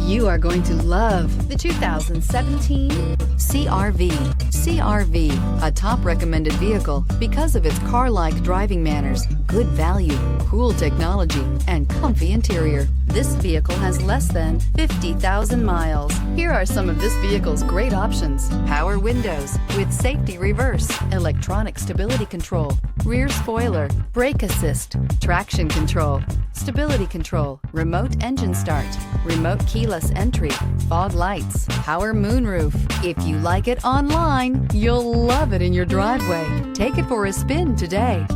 You are going to love the 2017 CR-V. CR-V, a top recommended vehicle because of its car-like driving manners, good value, cool technology, and comfy interior. This vehicle has less than 50,000 miles. Here are some of this vehicle's great options: power windows with safety reverse, electronic stability control, rear spoiler, brake assist, traction control, stability control, remote engine start, remote keyless entry, fog lights, power moonroof. If you like it online, you'll love it in your driveway. Take it for a spin today.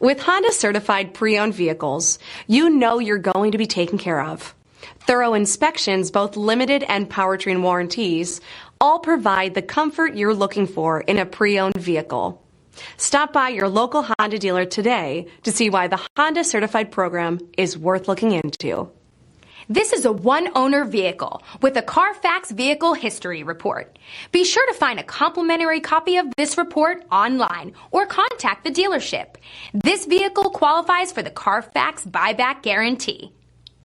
With Honda certified pre-owned vehicles, you know you're going to be taken care of. Thorough inspections, both limited and powertrain warranties, all provide the comfort you're looking for in a pre-owned vehicle. Stop by your local Honda dealer today to see why the Honda certified program is worth looking into. This is a one-owner vehicle with a Carfax Vehicle History Report. Be sure to find a complimentary copy of this report online or contact the dealership. This vehicle qualifies for the Carfax Buyback Guarantee.